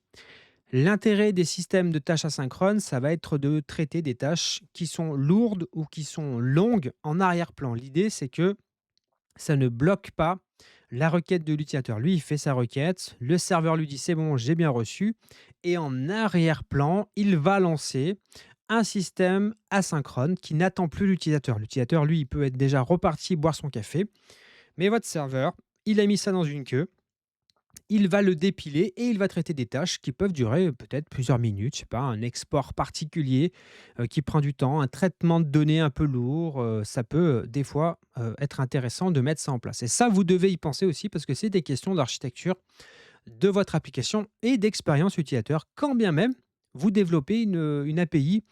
Speaker 1: L'intérêt des systèmes de tâches asynchrones, ça va être de traiter des tâches qui sont lourdes ou qui sont longues en arrière-plan. L'idée, c'est que ça ne bloque pas la requête de l'utilisateur. Lui, il fait sa requête, le serveur lui dit: «C'est bon, j'ai bien reçu» et en arrière-plan, il va lancer un système asynchrone qui n'attend plus l'utilisateur. L'utilisateur, lui, il peut être déjà reparti boire son café, mais votre serveur, il a mis ça dans une queue, il va le dépiler et il va traiter des tâches qui peuvent durer peut-être plusieurs minutes, je sais pas, un export particulier, qui prend du temps, un traitement de données un peu lourd, ça peut, des fois, être intéressant de mettre ça en place et ça, vous devez y penser aussi parce que c'est des questions d'architecture de votre application et d'expérience utilisateur, quand bien même vous développez une API,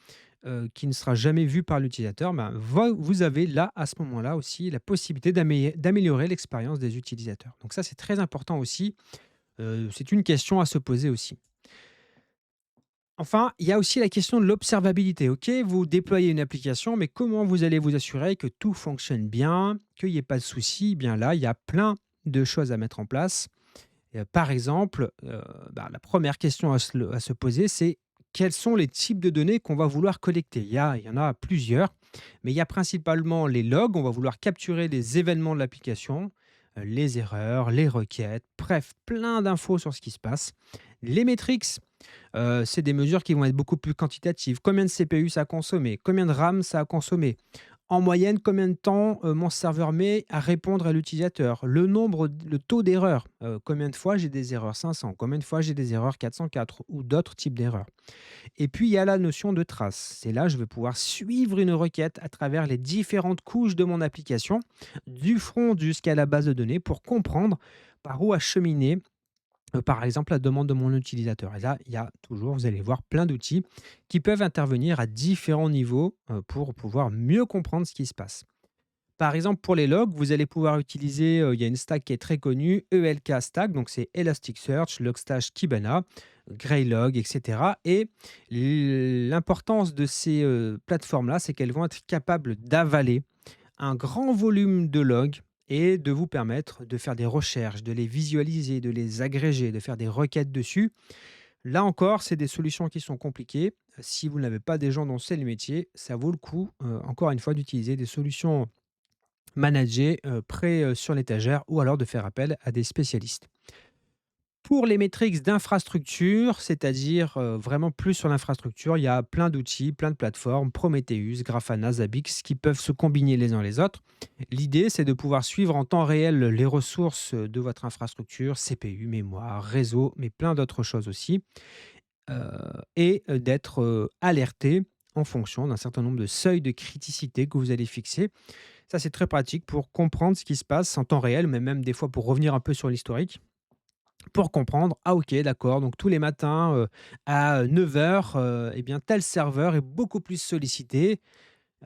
Speaker 1: qui ne sera jamais vue par l'utilisateur, ben, vous avez là, à ce moment-là aussi, la possibilité d'améliorer l'expérience des utilisateurs. Donc ça, c'est très important aussi. C'est une question à se poser aussi. Enfin, il y a aussi la question de l'observabilité. OK, vous déployez une application, mais comment vous allez vous assurer que tout fonctionne bien, qu'il n'y ait pas de soucis? Eh bien là, il y a plein de choses à mettre en place. Par exemple, la première question à se poser, c'est quels sont les types de données qu'on va vouloir collecter? Il y en a plusieurs, mais il y a principalement les logs. On va vouloir capturer les événements de l'application, les erreurs, les requêtes, bref, plein d'infos sur ce qui se passe. Les métriques, c'est des mesures qui vont être beaucoup plus quantitatives. Combien de CPU ça a consommé? Combien de RAM ça a consommé? En moyenne, combien de temps, mon serveur met à répondre à l'utilisateur? Le taux d'erreur, combien de fois j'ai des erreurs 500? Combien de fois j'ai des erreurs 404 ou d'autres types d'erreurs? Et puis il y a la notion de trace. C'est là, je vais pouvoir suivre une requête à travers les différentes couches de mon application, du front jusqu'à la base de données pour comprendre par où acheminer par exemple, la demande de mon utilisateur. Et là, il y a toujours, vous allez voir, plein d'outils qui peuvent intervenir à différents niveaux pour pouvoir mieux comprendre ce qui se passe. Par exemple, pour les logs, vous allez pouvoir utiliser, il y a une stack qui est très connue, ELK Stack, donc c'est Elasticsearch, Logstash, Kibana, Greylog, etc. Et l'importance de ces plateformes-là, c'est qu'elles vont être capables d'avaler un grand volume de logs et de vous permettre de faire des recherches, de les visualiser, de les agréger, de faire des requêtes dessus. Là encore, c'est des solutions qui sont compliquées. Si vous n'avez pas des gens dont c'est le métier, ça vaut le coup, encore une fois, d'utiliser des solutions managées, prêts sur l'étagère ou alors de faire appel à des spécialistes. Pour les métriques d'infrastructure, c'est-à-dire, vraiment plus sur l'infrastructure, il y a plein d'outils, plein de plateformes, Prometheus, Grafana, Zabbix, qui peuvent se combiner les uns les autres. L'idée, c'est de pouvoir suivre en temps réel les ressources, de votre infrastructure, CPU, mémoire, réseau, mais plein d'autres choses aussi, et d'être, alerté en fonction d'un certain nombre de seuils de criticité que vous allez fixer. Ça, c'est très pratique pour comprendre ce qui se passe en temps réel, mais même des fois pour revenir un peu sur l'historique. Pour comprendre, ah OK, d'accord, donc tous les matins, à 9h, et bien tel serveur est beaucoup plus sollicité.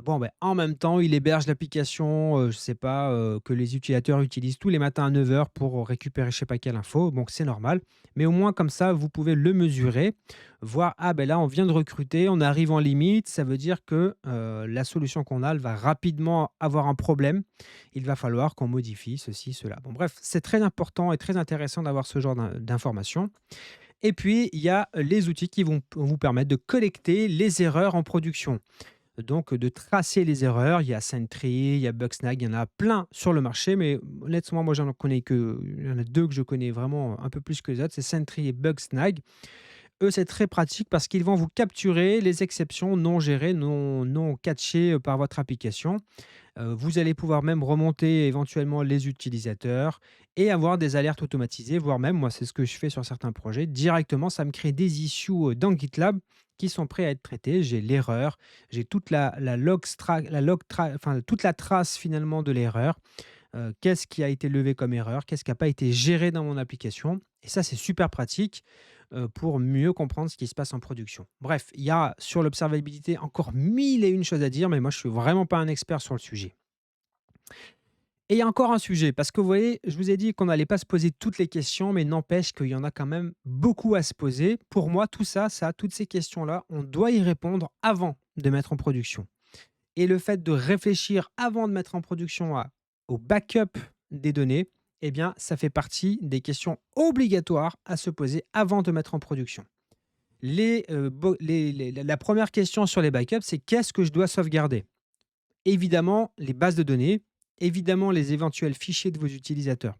Speaker 1: Bon, ben, en même temps, il héberge l'application, je sais pas, que les utilisateurs utilisent tous les matins à 9h pour récupérer je sais pas quelle info, donc c'est normal. Mais au moins comme ça, vous pouvez le mesurer, voir: «Ah ben là, on vient de recruter, on arrive en limite». Ça veut dire que, la solution qu'on a, elle va rapidement avoir un problème. Il va falloir qu'on modifie ceci, cela. Bon bref, c'est très important et très intéressant d'avoir ce genre d'informations. Et puis, il y a les outils qui vont vous permettre de collecter les erreurs en production. Donc, de tracer les erreurs. Il y a Sentry, il y a Bugsnag, il y en a plein sur le marché, mais honnêtement, moi, j'en connais que il y en a 2 que je connais vraiment un peu plus que les autres, c'est Sentry et Bugsnag. Eux, c'est très pratique parce qu'ils vont vous capturer les exceptions non gérées, non catchées, par votre application. Vous allez pouvoir même remonter éventuellement les utilisateurs et avoir des alertes automatisées, voire même, moi, c'est ce que je fais sur certains projets, directement, ça me crée des issues, dans GitLab qui sont prêts à être traités. J'ai l'erreur, j'ai toute la log stra la log tra enfin, toute la trace finalement de l'erreur. qu'est-ce qui a été levé comme erreur, qu'est-ce qui n'a pas été géré dans mon application et ça, c'est super pratique, pour mieux comprendre ce qui se passe en production. Bref, il y a sur l'observabilité encore mille et une choses à dire, mais moi, je suis vraiment pas un expert sur le sujet. Et il y a encore un sujet, parce que vous voyez, je vous ai dit qu'on n'allait pas se poser toutes les questions, mais n'empêche qu'il y en a quand même beaucoup à se poser. Pour moi, tout ça, toutes ces questions-là, on doit y répondre avant de mettre en production. Et le fait de réfléchir avant de mettre en production au backup des données, eh bien, ça fait partie des questions obligatoires à se poser avant de mettre en production. La première question sur les backups, c'est qu'est-ce que je dois sauvegarder? Évidemment, les bases de données, évidemment, les éventuels fichiers de vos utilisateurs.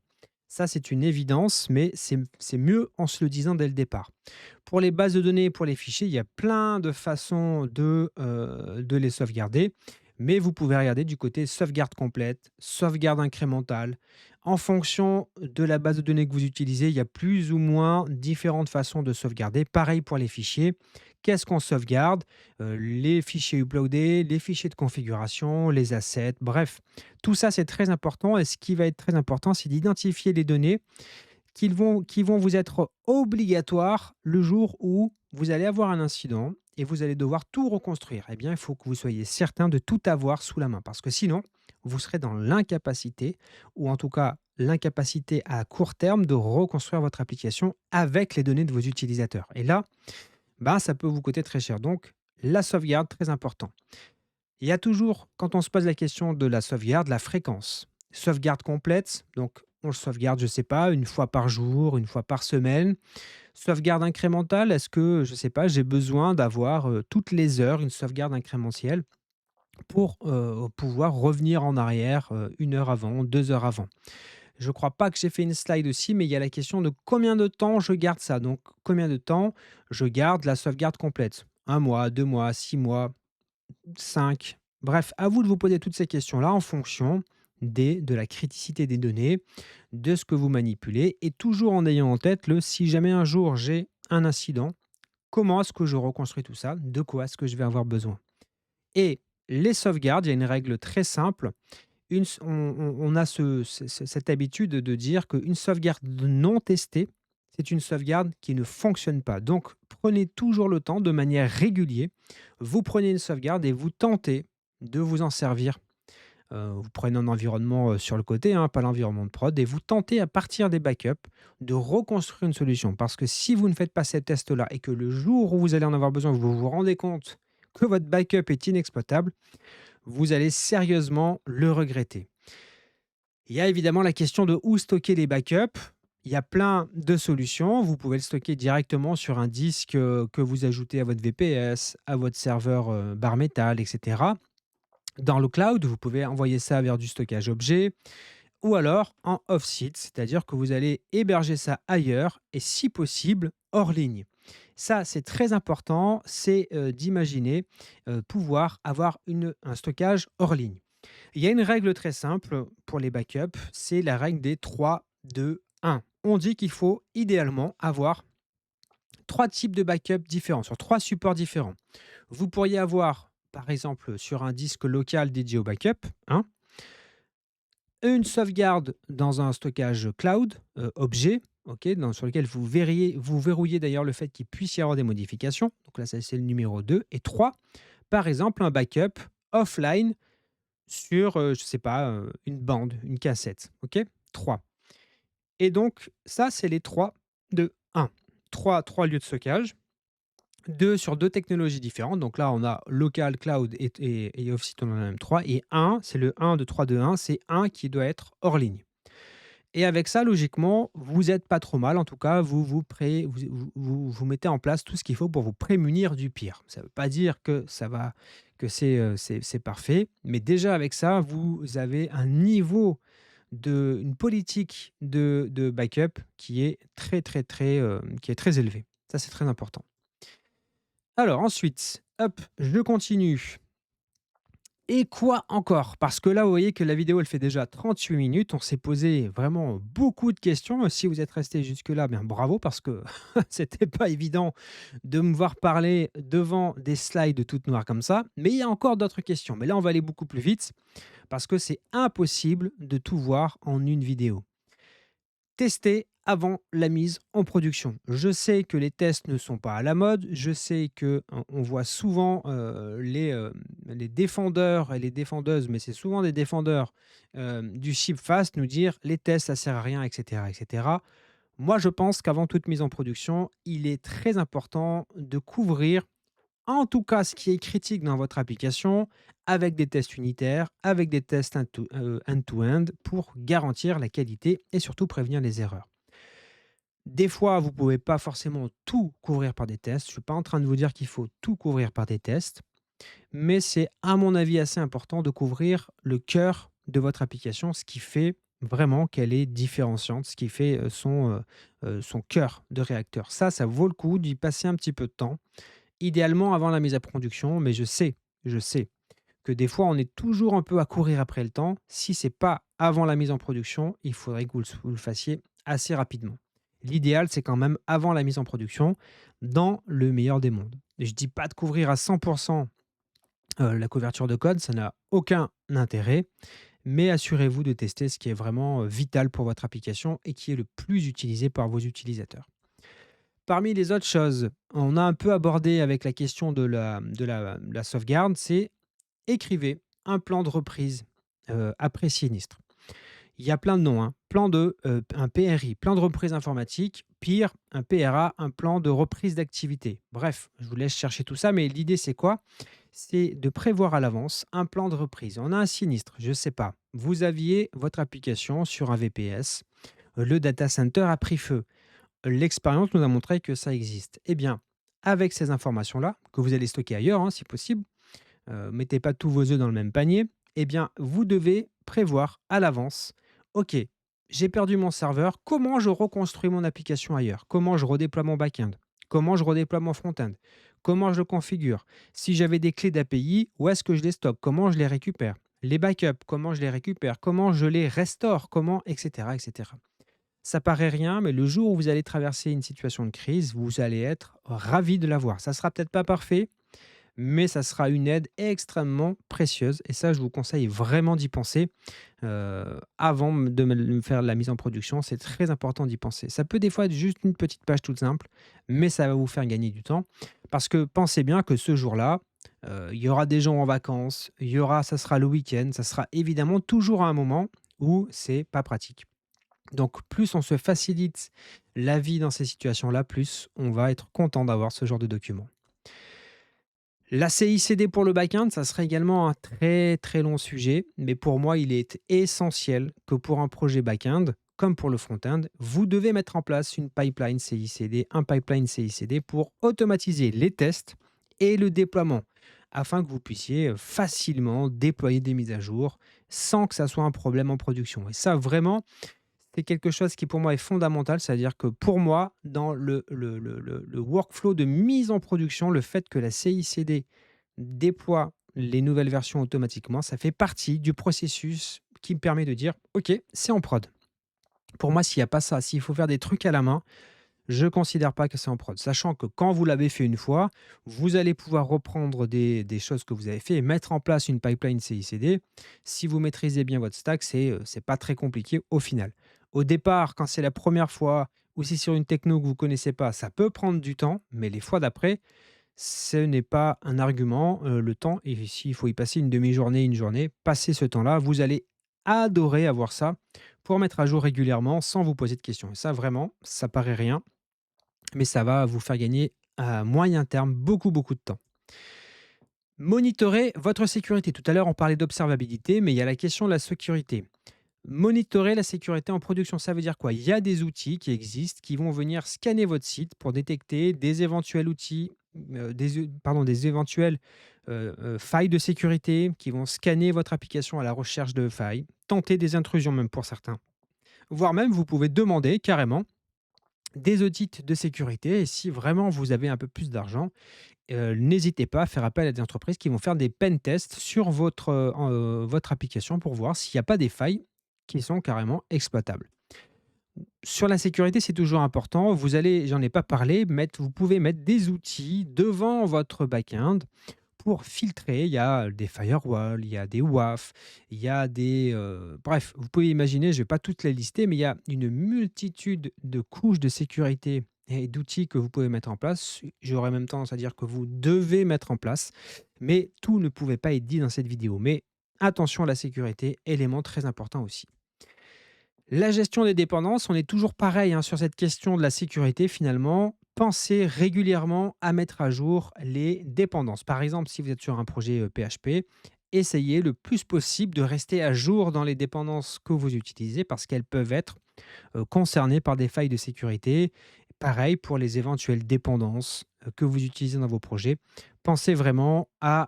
Speaker 1: Ça, c'est une évidence, mais c'est mieux en se le disant dès le départ. Pour les bases de données et pour les fichiers, il y a plein de façons de les sauvegarder, mais vous pouvez regarder du côté sauvegarde complète, sauvegarde incrémentale. En fonction de la base de données que vous utilisez, il y a plus ou moins différentes façons de sauvegarder. Pareil pour les fichiers. Qu'est-ce qu'on sauvegarde? Les fichiers uploadés, les fichiers de configuration, les assets, bref. Tout ça, c'est très important et ce qui va être très important, c'est d'identifier les données qui vont vous être obligatoires le jour où vous allez avoir un incident et vous allez devoir tout reconstruire. Eh bien, il faut que vous soyez certain de tout avoir sous la main parce que sinon, vous serez dans l'incapacité ou en tout cas l'incapacité à court terme de reconstruire votre application avec les données de vos utilisateurs. Et là, bah, ça peut vous coûter très cher. Donc, la sauvegarde, très important. Il y a toujours, quand on se pose la question de la sauvegarde, la fréquence. Sauvegarde complète, donc on le sauvegarde, je ne sais pas, une fois par jour, une fois par semaine. Sauvegarde incrémentale, est-ce que, je ne sais pas, j'ai besoin d'avoir toutes les heures une sauvegarde incrémentielle pour pouvoir revenir en arrière 1 heure avant, 2 heures avant. Je ne crois pas que j'ai fait une slide aussi, mais il y a la question de combien de temps je garde ça. Donc, combien de temps je garde la sauvegarde complète? 1 mois, 2 mois, 6 mois, 5. Bref, à vous de vous poser toutes ces questions-là en fonction de la criticité des données, de ce que vous manipulez, et toujours en ayant en tête le si jamais un jour j'ai un incident, comment est-ce que je reconstruis tout ça? De quoi est-ce que je vais avoir besoin? Et les sauvegardes, il y a une règle très simple. On a cette habitude de dire qu'une sauvegarde non testée, c'est une sauvegarde qui ne fonctionne pas. Donc, prenez toujours le temps, de manière régulière, vous prenez une sauvegarde et vous tentez de vous en servir. Vous prenez un environnement sur le côté, hein, pas l'environnement de prod, et vous tentez à partir des backups de reconstruire une solution. Parce que si vous ne faites pas ces tests-là et que le jour où vous allez en avoir besoin, vous vous rendez compte que votre backup est inexploitable, vous allez sérieusement le regretter. Il y a évidemment la question de où stocker les backups. Il y a plein de solutions. Vous pouvez le stocker directement sur un disque que vous ajoutez à votre VPS, à votre serveur bare metal, etc. Dans le cloud, vous pouvez envoyer ça vers du stockage objet ou alors en off-site, c'est-à-dire que vous allez héberger ça ailleurs et si possible hors ligne. Ça, c'est très important, c'est d'imaginer pouvoir avoir un stockage hors ligne. Il y a une règle très simple pour les backups, c'est la règle des 3, 2, 1. On dit qu'il faut idéalement avoir 3 types de backups différents, sur 3 supports différents. Vous pourriez avoir, par exemple, sur un disque local dédié au backup, hein, une sauvegarde dans un stockage cloud, objet, OK, sur lequel vous verrouillez d'ailleurs le fait qu'il puisse y avoir des modifications. Donc là, ça c'est le numéro 2 et 3. Par exemple, un backup offline sur, je sais pas, une bande, une cassette, OK? 3. Et donc ça, c'est les 3, 2, 1. 3 lieux de stockage, 2 sur 2 technologies différentes. Donc là, on a local, cloud et off-site, on en a même 3 et un, c'est le 1 de 3, 2, 1, c'est un qui doit être hors ligne. Et avec ça, logiquement, vous êtes pas trop mal. En tout cas, vous mettez en place tout ce qu'il faut pour vous prémunir du pire. Ça ne veut pas dire que c'est parfait, mais déjà avec ça, vous avez un niveau une politique de backup qui est très, très, très, qui est très élevé. Ça, c'est très important. Alors ensuite, hop, je continue. Et quoi encore? Parce que là, vous voyez que la vidéo, elle fait déjà 38 minutes. On s'est posé vraiment beaucoup de questions. Si vous êtes resté jusque-là, bien bravo parce que c'était pas évident de me voir parler devant des slides toutes noires comme ça. Mais il y a encore d'autres questions. Mais là, on va aller beaucoup plus vite parce que c'est impossible de tout voir en une vidéo. Tester avant la mise en production. Je sais que les tests ne sont pas à la mode. Je sais que on voit souvent les défendeurs et les défendeuses, mais c'est souvent des défendeurs du ship fast, nous dire les tests, ça sert à rien, etc., etc. Moi, je pense qu'avant toute mise en production, il est très important de couvrir en tout cas, ce qui est critique dans votre application, avec des tests unitaires, avec des tests end-to-end pour garantir la qualité et surtout prévenir les erreurs. Des fois, vous ne pouvez pas forcément tout couvrir par des tests. Je ne suis pas en train de vous dire qu'il faut tout couvrir par des tests, mais c'est à mon avis assez important de couvrir le cœur de votre application, ce qui fait vraiment qu'elle est différenciante, ce qui fait son cœur de réacteur. Ça vaut le coup d'y passer un petit peu de temps. Idéalement avant la mise à production, mais je sais que des fois on est toujours un peu à courir après le temps. Si c'est pas avant la mise en production, il faudrait que vous le fassiez assez rapidement. L'idéal, c'est quand même avant la mise en production, dans le meilleur des mondes. Je dis pas de couvrir à 100 la couverture de code, ça n'a aucun intérêt, mais assurez-vous de tester ce qui est vraiment, vital pour votre application et qui est le plus utilisé par vos utilisateurs. Parmi les autres choses, on a un peu abordé avec la question de la sauvegarde, c'est écrivez un plan de reprise, après sinistre. Il y a plein de noms, hein. Un PRI, plan de reprise informatique, pire, un PRA, un plan de reprise d'activité. Bref, je vous laisse chercher tout ça, mais l'idée c'est quoi? C'est de prévoir à l'avance un plan de reprise. On a un sinistre, je ne sais pas, vous aviez votre application sur un VPS, le data center a pris feu. L'expérience nous a montré que ça existe. Eh bien, avec ces informations-là, que vous allez stocker ailleurs, hein, si possible, mettez pas tous vos œufs dans le même panier, eh bien, vous devez prévoir à l'avance, OK, j'ai perdu mon serveur, comment je reconstruis mon application ailleurs? Comment je redéploie mon back-end? Comment je redéploie mon front-end? Comment je le configure? Si j'avais des clés d'API, où est-ce que je les stocke? Comment je les récupère? Les backups, comment je les récupère? Comment je les restaure? Comment, etc., etc. Ça paraît rien, mais le jour où vous allez traverser une situation de crise, vous allez être ravi de l'avoir. Ça sera peut-être pas parfait, mais ça sera une aide extrêmement précieuse et ça, je vous conseille vraiment d'y penser, avant de me faire la mise en production. C'est très important d'y penser. Ça peut des fois être juste une petite page toute simple, mais ça va vous faire gagner du temps parce que pensez bien que ce jour-là, il y aura des gens en vacances, ça sera le week-end, ça sera évidemment toujours à un moment où c'est pas pratique. Donc plus on se facilite la vie dans ces situations-là, plus on va être content d'avoir ce genre de document. La CICD pour le back-end, ça serait également un très très long sujet, mais pour moi, il est essentiel que pour un projet back-end, comme pour le front-end, vous devez mettre en place une pipeline CICD, un pipeline CICD pour automatiser les tests et le déploiement, afin que vous puissiez facilement déployer des mises à jour sans que ça soit un problème en production. Et ça, vraiment, c'est quelque chose qui pour moi est fondamental, c'est-à-dire que pour moi, dans le workflow de mise en production, le fait que la CICD déploie les nouvelles versions automatiquement, ça fait partie du processus qui me permet de dire: «OK, c'est en prod». Pour moi, s'il y a pas ça, s'il faut faire des trucs à la main, je ne considère pas que c'est en prod. Sachant que quand vous l'avez fait une fois, vous allez pouvoir reprendre des choses que vous avez fait et mettre en place une pipeline CI/CD. Si vous maîtrisez bien votre stack, c'est pas très compliqué au final. Au départ, quand c'est la première fois ou si sur une techno que vous connaissez pas, ça peut prendre du temps, mais les fois d'après, ce n'est pas un argument. Le temps, et s'il faut y passer une demi-journée, une journée, passez ce temps-là. Vous allez adorer avoir ça pour mettre à jour régulièrement sans vous poser de questions. Et ça, vraiment, ça paraît rien, mais ça va vous faire gagner à moyen terme beaucoup, beaucoup de temps. Monitorer votre sécurité. Tout à l'heure, on parlait d'observabilité, mais il y a la question de la sécurité. Monitorer la sécurité en production, ça veut dire quoi? Il y a des outils qui existent qui vont venir scanner votre site pour détecter des éventuels outils, des éventuelles failles de sécurité, qui vont scanner votre application à la recherche de failles, tenter des intrusions même pour certains. Voire même, vous pouvez demander carrément des audits de sécurité et si vraiment vous avez un peu plus d'argent, n'hésitez pas à faire appel à des entreprises qui vont faire des pen tests sur votre application pour voir s'il n'y a pas des failles qui sont carrément exploitables. Sur la sécurité, c'est toujours important. J'en ai pas parlé, vous pouvez mettre des outils devant votre back-end pour filtrer. Il y a des firewalls, il y a des WAF, il y a bref, vous pouvez imaginer, je ne vais pas toutes les lister, mais il y a une multitude de couches de sécurité et d'outils que vous pouvez mettre en place. J'aurais même tendance à dire que vous devez mettre en place, mais tout ne pouvait pas être dit dans cette vidéo. Mais attention à la sécurité, élément très important aussi. La gestion des dépendances, on est toujours pareil hein, sur cette question de la sécurité finalement. Pensez régulièrement à mettre à jour les dépendances. Par exemple, si vous êtes sur un projet PHP, essayez le plus possible de rester à jour dans les dépendances que vous utilisez parce qu'elles peuvent être concernés par des failles de sécurité. Pareil pour les éventuelles dépendances que vous utilisez dans vos projets. Pensez vraiment à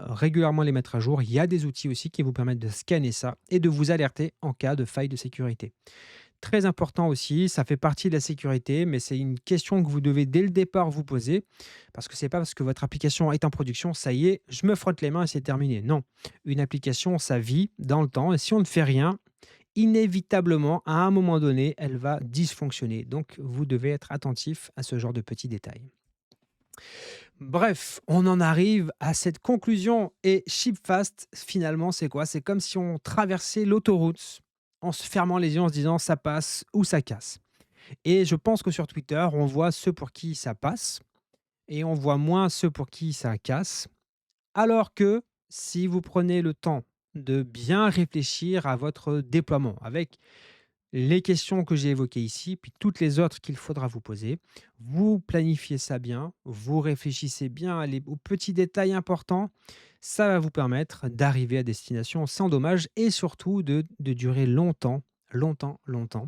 Speaker 1: régulièrement les mettre à jour. Il y a des outils aussi qui vous permettent de scanner ça et de vous alerter en cas de faille de sécurité. Très important aussi, ça fait partie de la sécurité, mais c'est une question que vous devez dès le départ vous poser, parce que c'est pas parce que votre application est en production, ça y est, je me frotte les mains et c'est terminé. Non, une application, ça vit dans le temps, et si on ne fait rien, inévitablement, à un moment donné, elle va dysfonctionner. Donc, vous devez être attentif à ce genre de petits détails. Bref, on en arrive à cette conclusion et ShipFast, finalement, c'est quoi? C'est comme si on traversait l'autoroute en se fermant les yeux, en se disant ça passe ou ça casse. Et je pense que sur Twitter, on voit ceux pour qui ça passe et on voit moins ceux pour qui ça casse. Alors que si vous prenez le temps de bien réfléchir à votre déploiement avec les questions que j'ai évoquées ici, puis toutes les autres qu'il faudra vous poser. Vous planifiez ça bien, vous réfléchissez bien aux petits détails importants. Ça va vous permettre d'arriver à destination sans dommage et surtout de durer longtemps, longtemps, longtemps,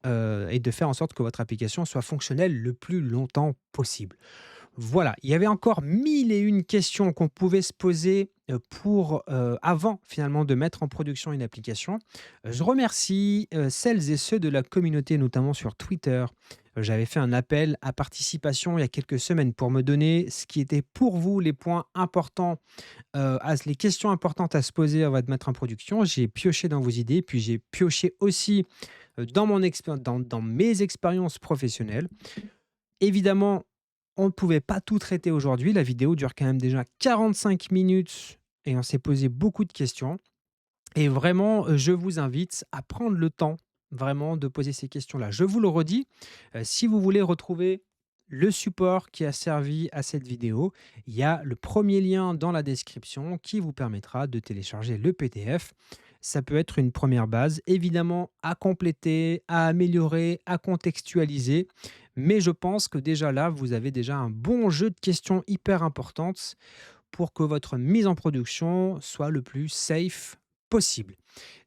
Speaker 1: et de faire en sorte que votre application soit fonctionnelle le plus longtemps possible. Voilà, il y avait encore mille et une questions qu'on pouvait se poser, avant finalement de mettre en production une application. Je remercie, celles et ceux de la communauté, notamment sur Twitter. J'avais fait un appel à participation il y a quelques semaines pour me donner ce qui était pour vous les points importants, les questions importantes à se poser avant de mettre en production. J'ai pioché dans vos idées, puis j'ai pioché aussi, dans mes expériences professionnelles. Évidemment, on ne pouvait pas tout traiter aujourd'hui. La vidéo dure quand même déjà 45 minutes et on s'est posé beaucoup de questions. Et vraiment, je vous invite à prendre le temps vraiment de poser ces questions-là. Je vous le redis, si vous voulez retrouver le support qui a servi à cette vidéo, il y a le premier lien dans la description qui vous permettra de télécharger le PDF. Ça peut être une première base, évidemment à compléter, à améliorer, à contextualiser. Mais je pense que déjà là, vous avez déjà un bon jeu de questions hyper importantes pour que votre mise en production soit le plus safe possible.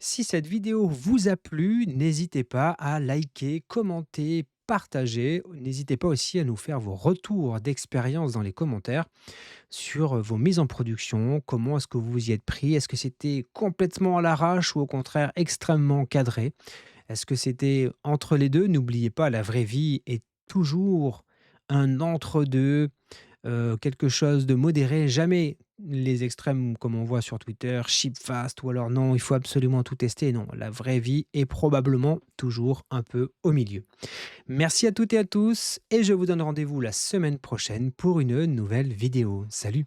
Speaker 1: Si cette vidéo vous a plu, n'hésitez pas à liker, commenter, partager. N'hésitez pas aussi à nous faire vos retours d'expérience dans les commentaires sur vos mises en production. Comment est-ce que vous vous y êtes pris? Est-ce que c'était complètement à l'arrache ou au contraire extrêmement cadré? Est-ce que c'était entre les deux? N'oubliez pas, la vraie vie est toujours un entre-deux, quelque chose de modéré, jamais les extrêmes comme on voit sur Twitter, ship fast ou alors non, il faut absolument tout tester. Non, la vraie vie est probablement toujours un peu au milieu. Merci à toutes et à tous et je vous donne rendez-vous la semaine prochaine pour une nouvelle vidéo. Salut!